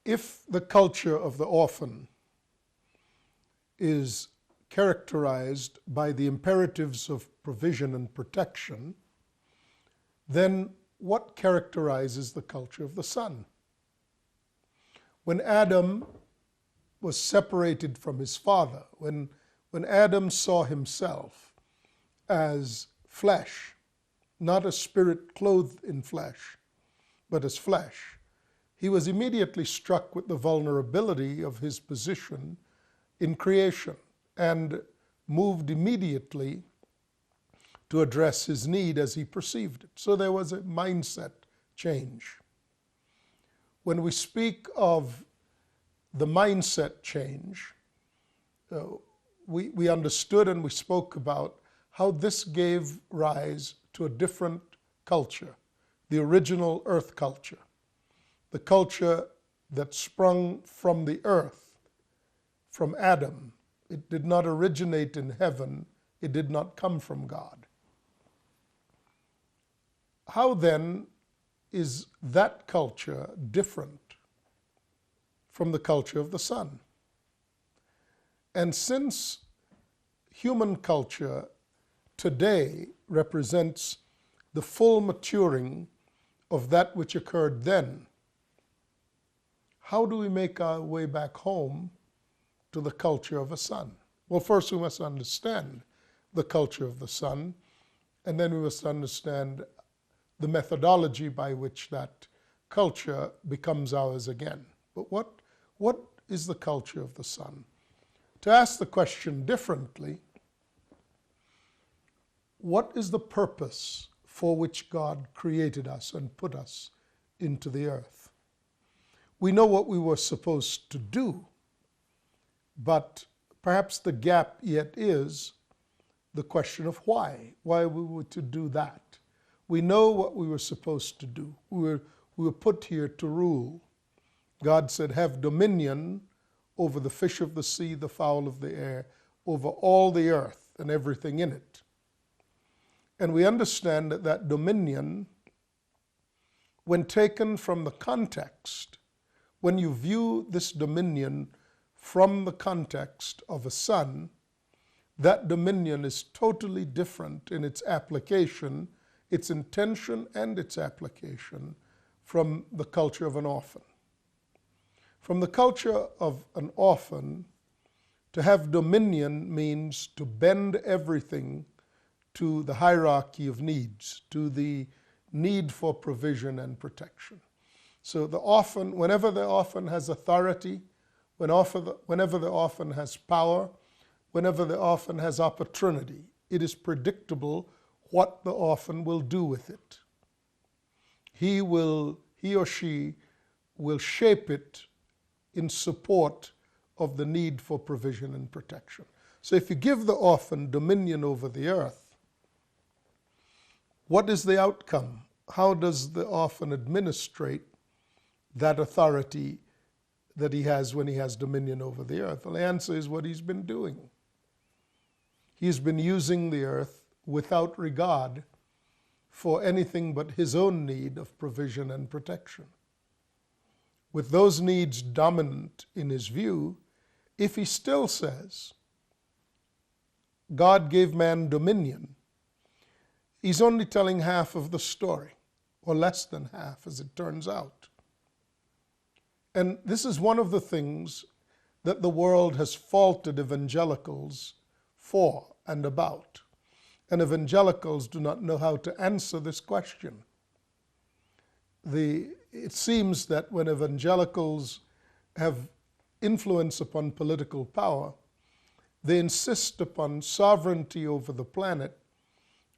if the culture of the orphan is characterized by the imperatives of provision and protection, then what characterizes the culture of the son? When Adam was separated from his father, when Adam saw himself as flesh, not a spirit clothed in flesh, but as flesh, he was immediately struck with the vulnerability of his position in creation and moved immediately to address his need as he perceived it. So there was a mindset change. When we speak of the mindset change, we understood and we spoke about how this gave rise to a different culture, the original earth culture, the culture that sprung from the earth, from Adam. It did not originate in heaven. It did not come from God. How then is that culture different from the culture of the Son? And since human culture today represents the full maturing of that which occurred then, how do we make our way back home to the culture of a son? Well, first we must understand the culture of the son, and then we must understand the methodology by which that culture becomes ours again. But what is the culture of the son? To ask the question differently, what is the purpose for which God created us and put us into the earth? We know what we were supposed to do, but perhaps the gap yet is the question of why we were to do that. We know what we were supposed to do. We were put here to rule. God said, have dominion over the fish of the sea, the fowl of the air, over all the earth and everything in it. And we understand that that dominion, when taken from the context, when you view this dominion from the context of a son, that dominion is totally different in its application, its intention and its application from the culture of an orphan. From the culture of an orphan, to have dominion means to bend everything to the hierarchy of needs, to the need for provision and protection. So the orphan, whenever the orphan has authority, whenever the orphan has power, whenever the orphan has opportunity, it is predictable what the orphan will do with it. He or she will shape it in support of the need for provision and protection. So if you give the orphan dominion over the earth, what is the outcome? How does the orphan administrate that authority that he has when he has dominion over the earth? Well, the answer is what he's been doing. He's been using the earth without regard for anything but his own need of provision and protection. With those needs dominant in his view, if he still says God gave man dominion, he's only telling half of the story, or less than half, as it turns out. And this is one of the things that the world has faulted evangelicals for and about. And evangelicals do not know how to answer this question. It seems that when evangelicals have influence upon political power, they insist upon sovereignty over the planet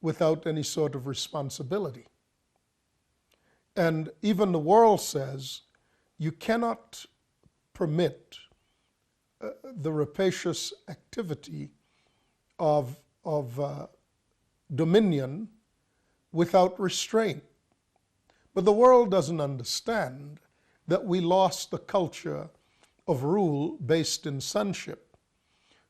without any sort of responsibility. And even the world says you cannot permit the rapacious activity of dominion without restraint. But the world doesn't understand that we lost the culture of rule based in sonship.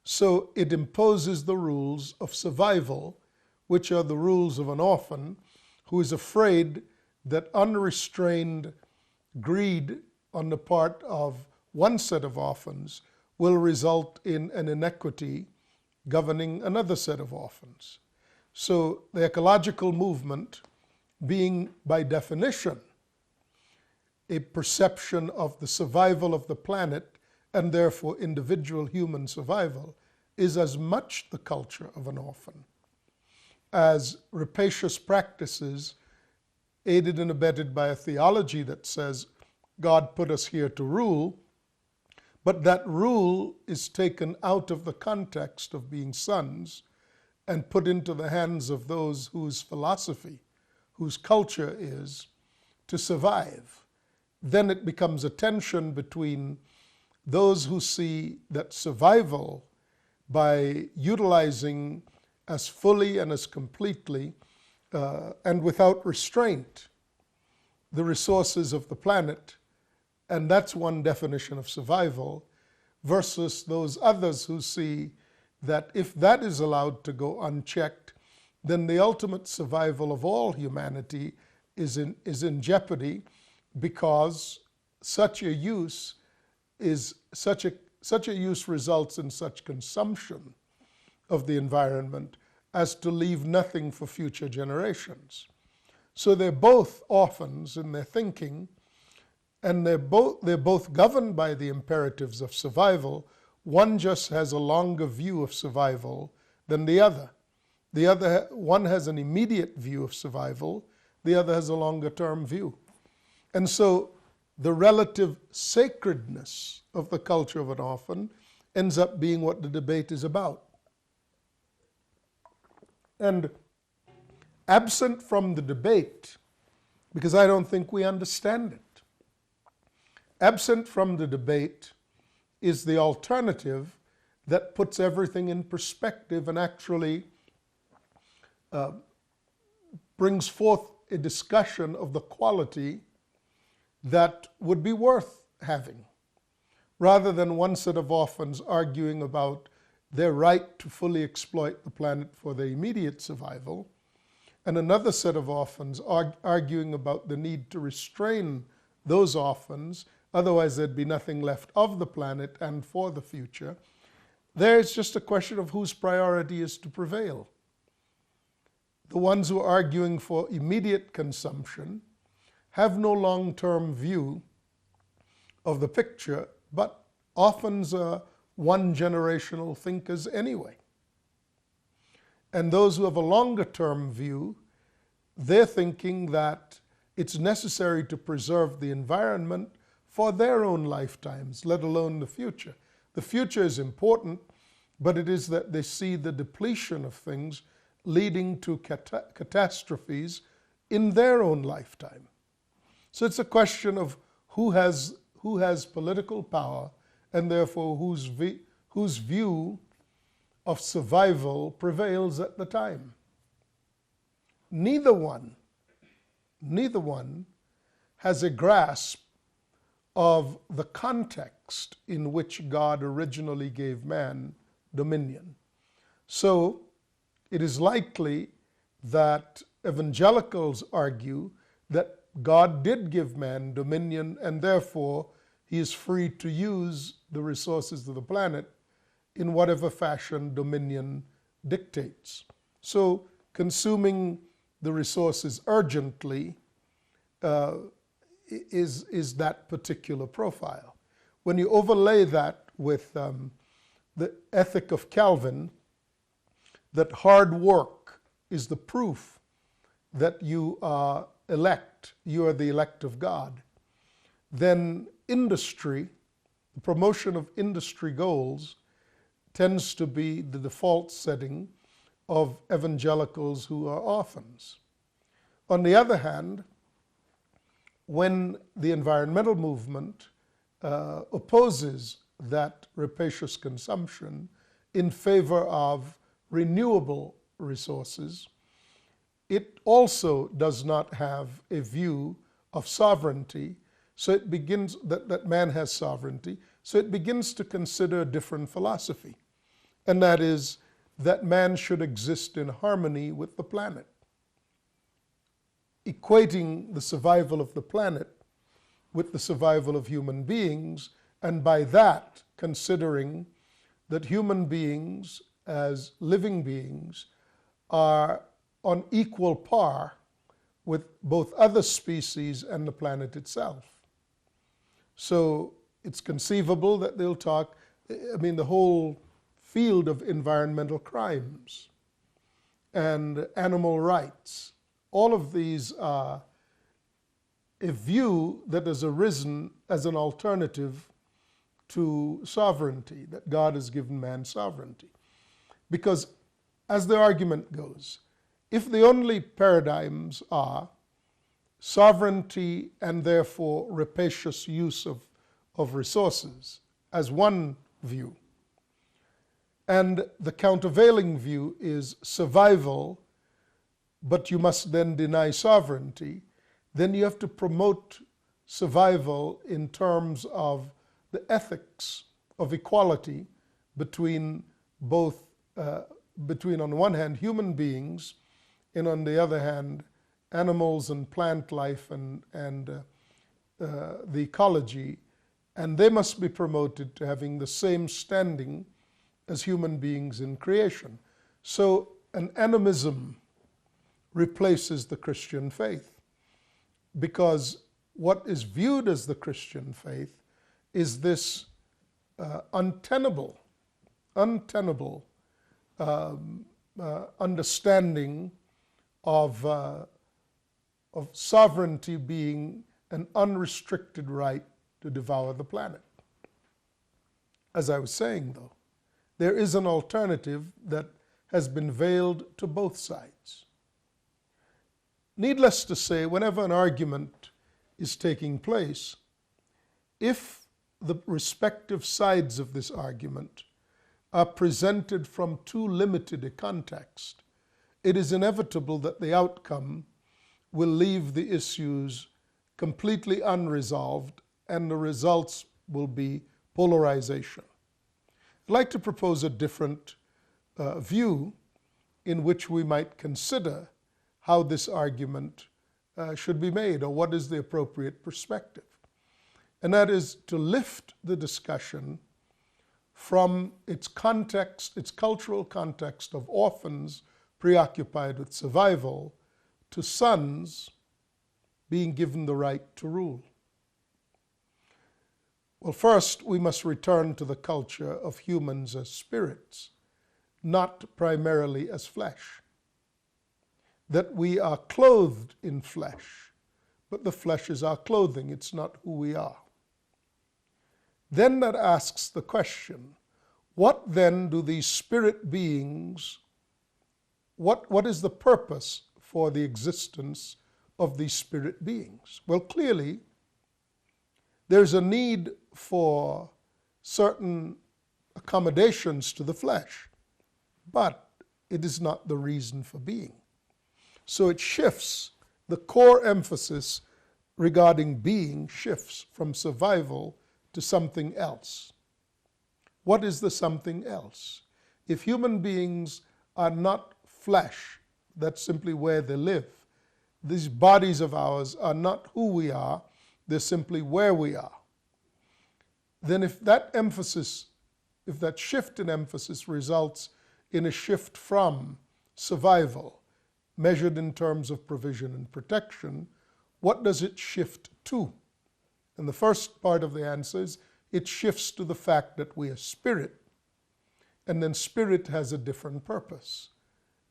So it imposes the rules of survival, which are the rules of an orphan who is afraid that unrestrained greed on the part of one set of orphans will result in an inequity governing another set of orphans. So the ecological movement, being by definition a perception of the survival of the planet and therefore individual human survival, is as much the culture of an orphan as rapacious practices aided and abetted by a theology that says God put us here to rule, but that rule is taken out of the context of being sons and put into the hands of those whose philosophy, whose culture is to survive. Then it becomes a tension between those who see that survival by utilizing as fully and as completely and without restraint the resources of the planet, and that's one definition of survival, versus those others who see that if that is allowed to go unchecked, then the ultimate survival of all humanity is in jeopardy, because such a use results in such consumption of the environment as to leave nothing for future generations. So they're both orphans in their thinking, and they're both governed by the imperatives of survival. One just has a longer view of survival than the other. One has an immediate view of survival, the other has a longer term view. And so the relative sacredness of the culture of an orphan ends up being what the debate is about. And absent from the debate, because I don't think we understand it, absent from the debate is the alternative that puts everything in perspective and actually brings forth a discussion of the quality that would be worth having, rather than one set of orphans arguing about their right to fully exploit the planet for their immediate survival, and another set of orphans arguing about the need to restrain those orphans, otherwise there'd be nothing left of the planet and for the future. There's just a question of whose priority is to prevail. The ones who are arguing for immediate consumption have no long-term view of the picture, but orphans are one-generational thinkers anyway. And those who have a longer-term view, they're thinking that it's necessary to preserve the environment for their own lifetimes, let alone the future. The future is important, but it is that they see the depletion of things leading to catastrophes in their own lifetime. So it's a question of who has political power, and therefore whose view of survival prevails at the time. Neither one has a grasp of the context in which God originally gave man dominion. So it is likely that evangelicals argue that God did give man dominion, and therefore he is free to use the resources of the planet in whatever fashion dominion dictates. So consuming the resources urgently is that particular profile. When you overlay that with the ethic of Calvin, that hard work is the proof that you are elect, you are the elect of God, then industry, the promotion of industry goals, tends to be the default setting of evangelicals who are orphans. On the other hand, when the environmental movement opposes that rapacious consumption in favor of renewable resources, it also does not have a view of sovereignty. So it begins, that man has sovereignty, so it begins to consider a different philosophy. And that is that man should exist in harmony with the planet, equating the survival of the planet with the survival of human beings, and by that considering that human beings as living beings are on equal par with both other species and the planet itself. So it's conceivable that they'll talk, the whole field of environmental crimes and animal rights, all of these are a view that has arisen as an alternative to sovereignty, that God has given man sovereignty. Because as the argument goes, if the only paradigms are sovereignty and therefore rapacious use of resources as one view, and the countervailing view is survival, but you must then deny sovereignty, then you have to promote survival in terms of the ethics of equality between both, between on the one hand human beings, and on the other hand animals and plant life and the ecology, and they must be promoted to having the same standing as human beings in creation. So an animism replaces the Christian faith, because what is viewed as the Christian faith is this untenable understanding of sovereignty being an unrestricted right to devour the planet. As I was saying, though, there is an alternative that has been veiled to both sides. Needless to say, whenever an argument is taking place, if the respective sides of this argument are presented from too limited a context, it is inevitable that the outcome will leave the issues completely unresolved, and the results will be polarization. I'd like to propose a different view in which we might consider how this argument should be made, or what is the appropriate perspective. And that is to lift the discussion from its context, its cultural context of orphans preoccupied with survival, to sons being given the right to rule. Well, first, we must return to the culture of humans as spirits, not primarily as flesh. That we are clothed in flesh, but the flesh is our clothing, it's not who we are. Then that asks the question, what then do these spirit beings, what is the purpose for the existence of these spirit beings? Well, clearly, there's a need for certain accommodations to the flesh, but it is not the reason for being. So it shifts, the core emphasis regarding being shifts from survival to something else. What is the something else? If human beings are not flesh, that's simply where they live. These bodies of ours are not who we are, they're simply where we are. Then if that shift in emphasis results in a shift from survival, measured in terms of provision and protection, what does it shift to? And the first part of the answer is it shifts to the fact that we are spirit, and then spirit has a different purpose.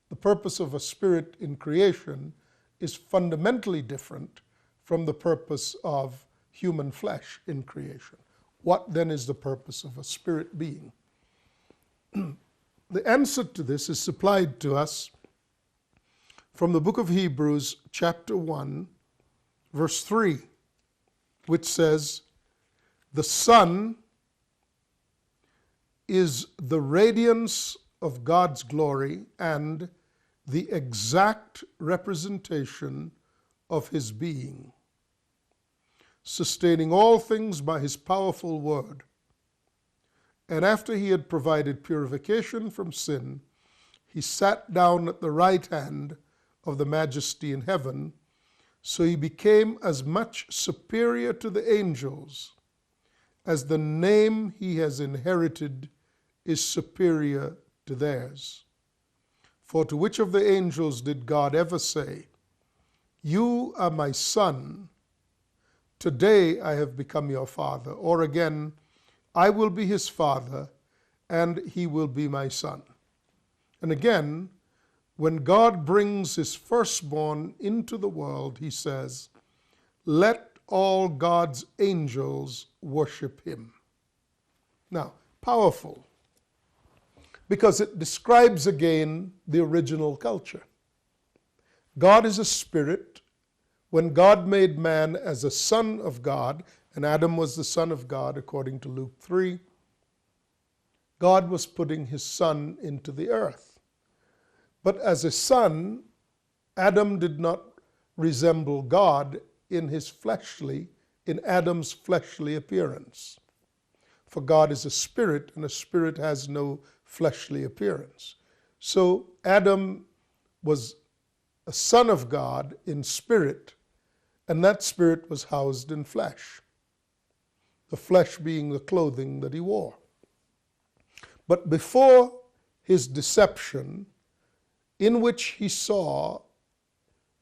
The purpose of a spirit in creation is fundamentally different from the purpose of human flesh in creation. What then is the purpose of a spirit being? The answer to this is supplied to us from the book of Hebrews, chapter 1, verse 3, which says, "The Son is the radiance of God's glory and the exact representation of his being, sustaining all things by his powerful word. And after he had provided purification from sin, he sat down at the right hand of the Majesty in heaven, So he became as much superior to the angels as the name he has inherited is superior to theirs. For to which of the angels did God ever say, "You are my son, today I have become your father"? Or again, "I will be his father, and he will be my son"? And again, when God brings his firstborn into the world, he says, "Let all God's angels worship him." Now, powerful, because it describes again the original culture. God is a spirit. When God made man as a son of God, and Adam was the son of God according to Luke 3, God was putting his son into the earth. But as a son, Adam did not resemble God in Adam's fleshly appearance. For God is a spirit, and a spirit has no fleshly appearance. So Adam was a son of God in spirit, and that spirit was housed in flesh, the flesh being the clothing that he wore. But before his deception, in which he saw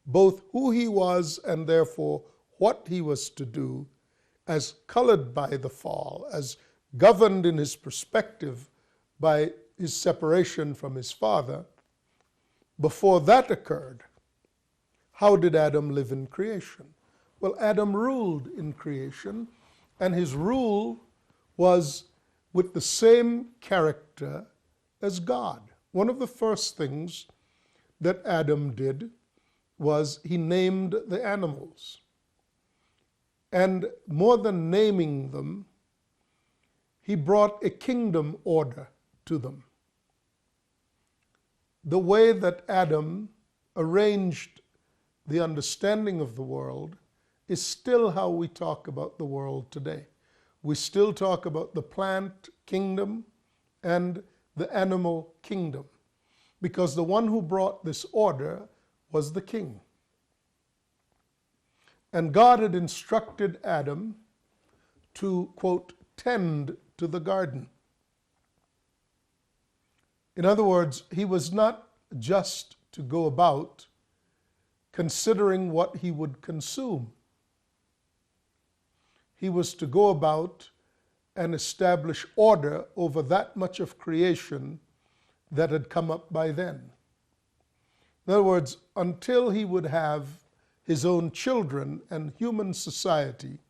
both who he was and therefore what he was to do, as colored by the fall, as governed in his perspective by his separation from his father, before that occurred, how did Adam live in creation? Well, Adam ruled in creation, and his rule was with the same character as God. One of the first things that Adam did was he named the animals. And more than naming them, he brought a kingdom order to them. The way that Adam arranged the understanding of the world is still how we talk about the world today. We still talk about the plant kingdom and the animal kingdom, because the one who brought this order was the king. And God had instructed Adam to, quote, tend to the garden. In other words, he was not just to go about considering what he would consume. He was to go about and establish order over that much of creation that had come up by then. In other words, until he would have his own children and human society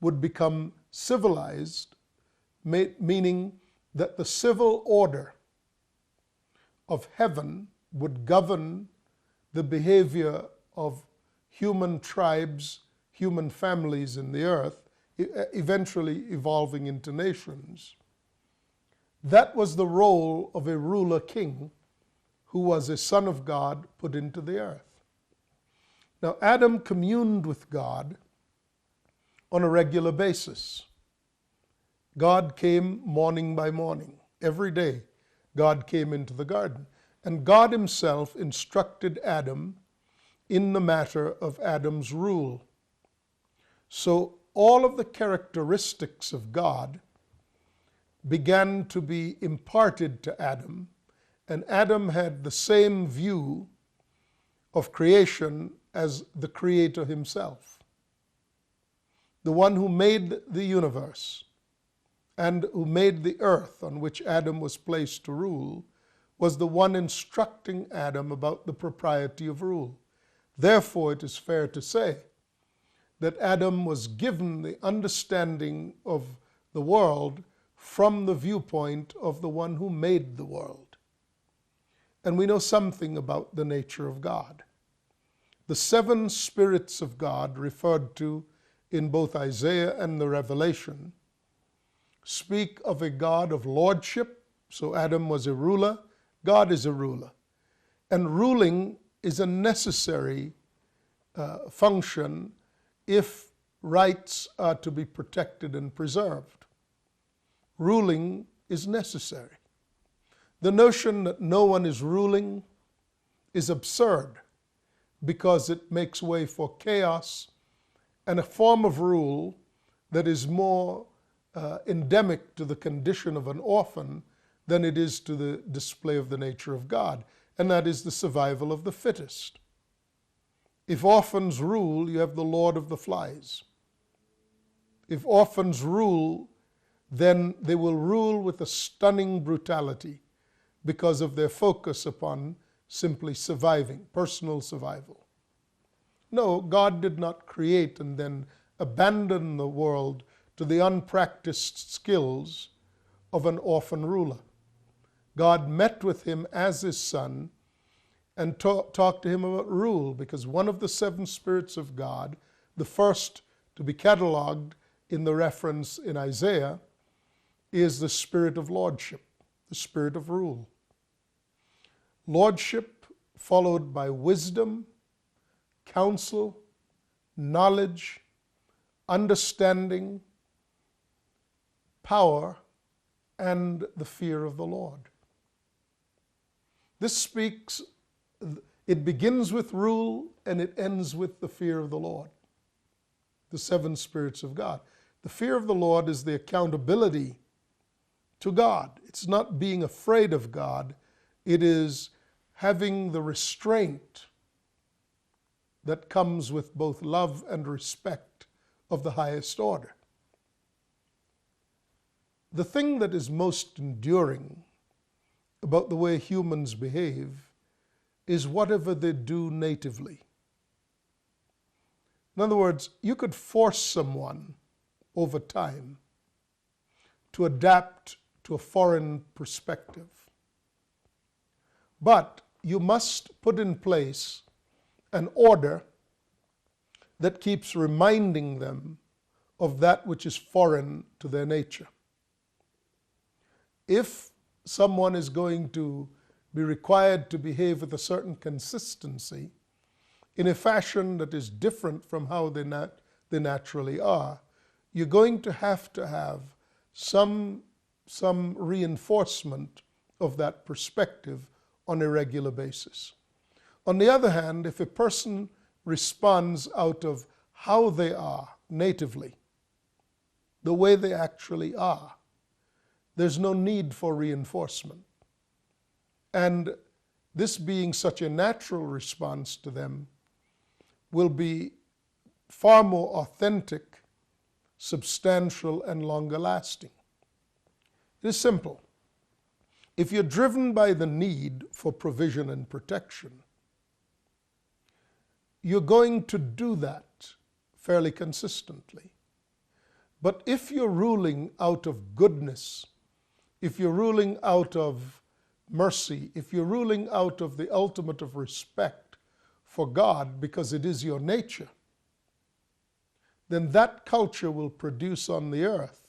would become civilized, meaning that the civil order of heaven would govern the behavior of human tribes, human families in the earth, eventually evolving into nations. That was the role of a ruler king who was a son of God put into the earth. Now, Adam communed with God on a regular basis. God came morning by morning. Every day, God came into the garden. And God himself instructed Adam in the matter of Adam's rule. So all of the characteristics of God began to be imparted to Adam, and Adam had the same view of creation as the Creator himself. The one who made the universe and who made the earth on which Adam was placed to rule was the one instructing Adam about the propriety of rule. Therefore, it is fair to say that Adam was given the understanding of the world from the viewpoint of the one who made the world. And we know something about the nature of God. The seven spirits of God referred to in both Isaiah and the Revelation speak of a God of lordship. So Adam was a ruler, God is a ruler. And ruling is a necessary function if rights are to be protected and preserved. Ruling is necessary. The notion that no one is ruling is absurd, because it makes way for chaos and a form of rule that is more endemic to the condition of an orphan than it is to the display of the nature of God, and that is the survival of the fittest. If orphans rule, you have the Lord of the Flies. If orphans rule, then they will rule with a stunning brutality because of their focus upon simply surviving, personal survival. No, God did not create and then abandon the world to the unpracticed skills of an orphan ruler. God met with him as his son and talked to him about rule, because one of the seven spirits of God, the first to be cataloged in the reference in Isaiah, is the spirit of lordship, the spirit of rule. Lordship followed by wisdom, counsel, knowledge, understanding, power, and the fear of the Lord. This speaks, it begins with rule and it ends with the fear of the Lord, the seven spirits of God. The fear of the Lord is the accountability to God. It's not being afraid of God. It is having the restraint that comes with both love and respect of the highest order. The thing that is most enduring about the way humans behave is whatever they do natively. In other words, you could force someone over time to adapt to a foreign perspective, but you must put in place an order that keeps reminding them of that which is foreign to their nature. If someone is going to be required to behave with a certain consistency in a fashion that is different from how they naturally are, you're going to have some reinforcement of that perspective on a regular basis. On the other hand, if a person responds out of how they are natively, the way they actually are, there's no need for reinforcement. And this being such a natural response to them will be far more authentic, substantial, and longer lasting. It is simple. If you're driven by the need for provision and protection, you're going to do that fairly consistently. But if you're ruling out of goodness, if you're ruling out of mercy, if you're ruling out of the ultimate of respect for God because it is your nature, then that culture will produce on the earth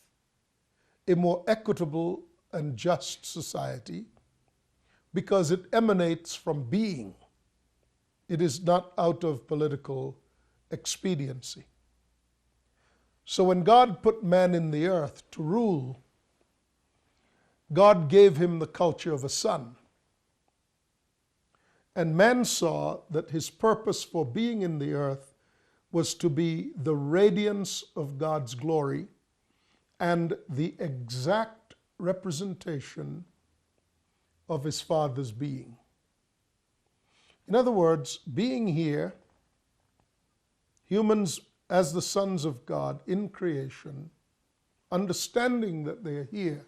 a more equitable and just society because it emanates from being. It is not out of political expediency. So when God put man in the earth to rule, God gave him the culture of a son. And man saw that his purpose for being in the earth was to be the radiance of God's glory and the exact representation of his Father's being. In other words, being here, humans as the sons of God in creation, understanding that they are here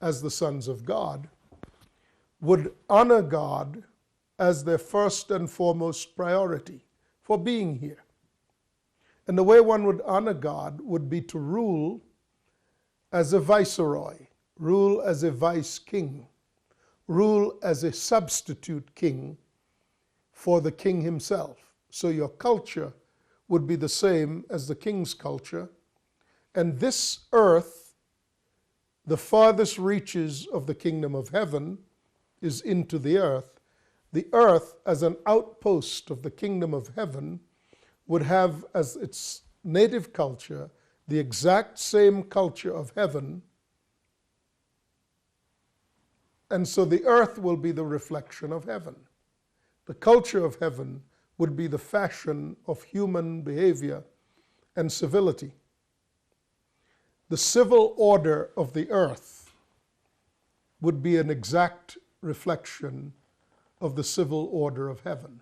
as the sons of God, would honor God as their first and foremost priority for being here. And the way one would honor God would be to rule as a viceroy, rule as a vice king, rule as a substitute king for the king himself. So your culture would be the same as the king's culture. And this earth, the farthest reaches of the kingdom of heaven, is into the earth. The earth, as an outpost of the kingdom of heaven, would have as its native culture the exact same culture of heaven. And so the earth will be the reflection of heaven. The culture of heaven would be the fashion of human behavior and civility. The civil order of the earth would be an exact reflection of the civil order of heaven.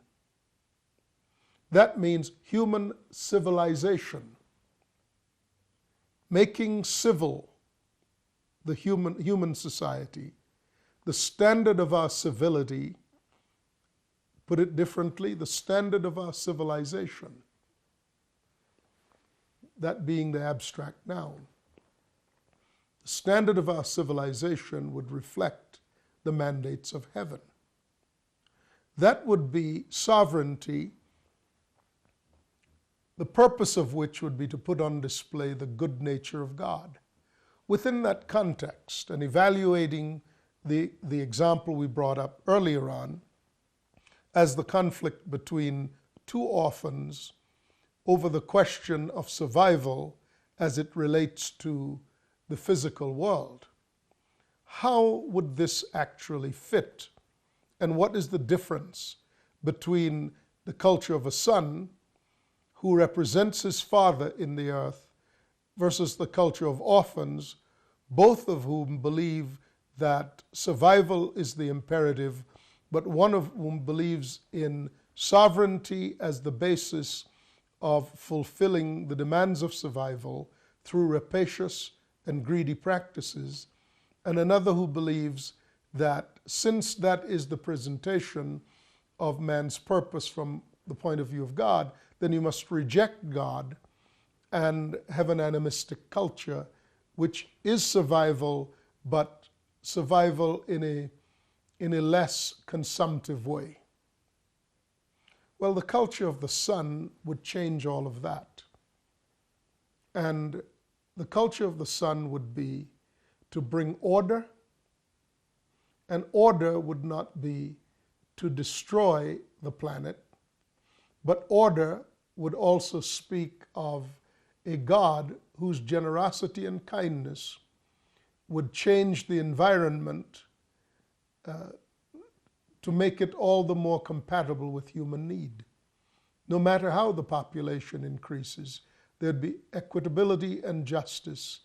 That means human civilization, making civil the human society. The standard of our civility, put it differently, the standard of our civilization, that being the abstract noun. The standard of our civilization would reflect the mandates of heaven. That would be sovereignty, the purpose of which would be to put on display the good nature of God. Within that context, and evaluating the example we brought up earlier on as the conflict between two orphans over the question of survival as it relates to the physical world. How would this actually fit? And what is the difference between the culture of a son who represents his father in the earth versus the culture of orphans, both of whom believe that survival is the imperative, but one of whom believes in sovereignty as the basis of fulfilling the demands of survival through rapacious and greedy practices, and another who believes that since that is the presentation of man's purpose from the point of view of God, then you must reject God and have an animistic culture, which is survival, but survival in a less consumptive way. Well, the culture of the Son would change all of that. And the culture of the Son would be to bring order, and order would not be to destroy the planet, but order would also speak of a God whose generosity and kindness would change the environment to make it all the more compatible with human need. No matter how the population increases, there'd be equitability and justice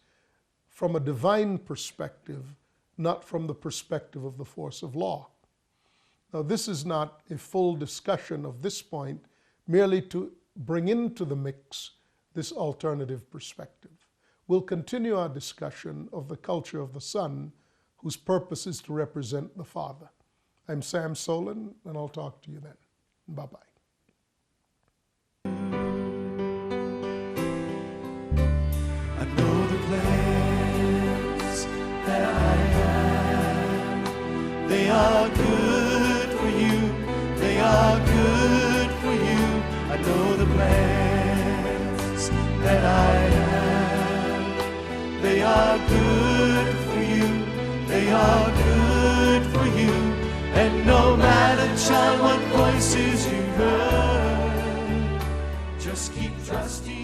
from a divine perspective, not from the perspective of the force of law. Now, this is not a full discussion of this point, merely to bring into the mix this alternative perspective. We'll continue our discussion of the culture of the Son, whose purpose is to represent the Father. I'm Sam Soleyn, and I'll talk to you then. Bye-bye. I know the plans that I have. They are good for you. They are good for you. I know the plans that I have. They are good for you. They are good for you. And no matter, child, what voices you heard, just keep trusting.